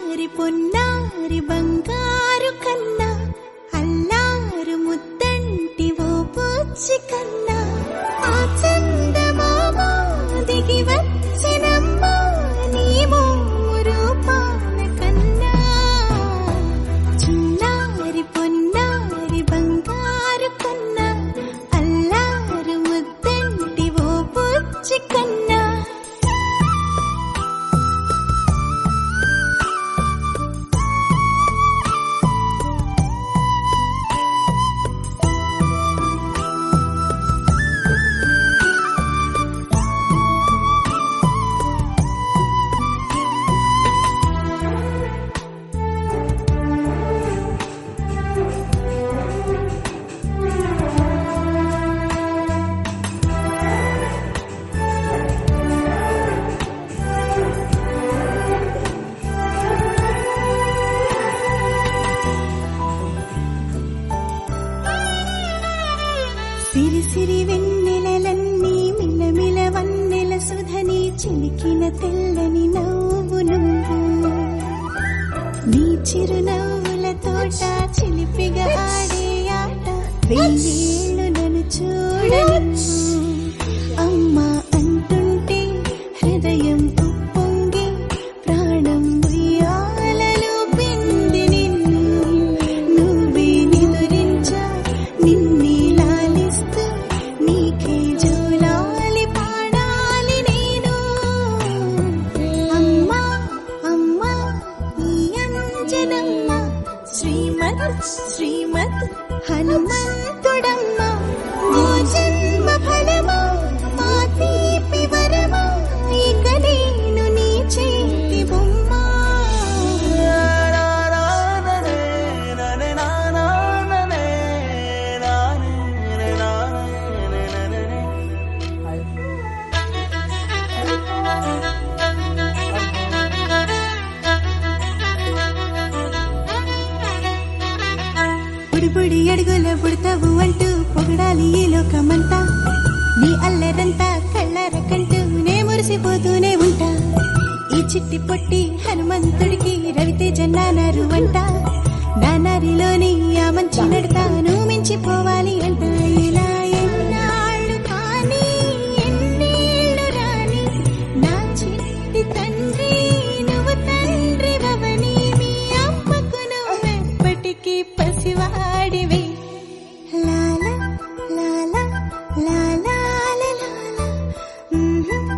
చిన్నారి పొన్నారి బంగారు కన్నా అల్లారు ముద్దంటి ఓ పూచి కన్నా ఆ చందమామ దిగి వచ్చినమ్మా నీ రూపాల కన్నా చిన్నారి పొన్నారి బంగారు కన్నా అల్లారు ముద్దంటి ఓ పూచి కన్నా సిరి సిరి వెన్నెలలన్నీ మిలమిల వన్నెల సుధని చిలికిన తెల్లని నవ్వు నువ్వు నీ చిరునవ్వుల తోట చిలిపిగా ఆడే ఆట వెయ్యేళ్ళు నన్ను చూడని అమ్మా అంటుంటే హృదయం ఉప్పొంగి ప్రాణం ఉయ్యాలలో పిండి నిన్ను నువ్వే నిదురించా నిన్నే నీకే జోలాలి పాడాలి నేను అమ్మా అమ్మా ఈ అంజనమ్మ శ్రీమద్ హనుమంతుడమ్మ ఓ జన్మ ఫలమా మా తీపి వరమా ఇక నేను నీ చేతి బొమ్మ బుడి అడుగుల పుడతావు అంటూ పొగడాలి ఈ లోకమంతా నీ అల్లరంతా కళ్ళరకంటూ నే మురిసిపోతూనే ఉంటా ఈ చిట్టి పొట్టి హనుమంతుడికి రవితేజ నానారు వంట నానారిలోని ఆ మంచి నడతా నువ్వు మించిపోవాలి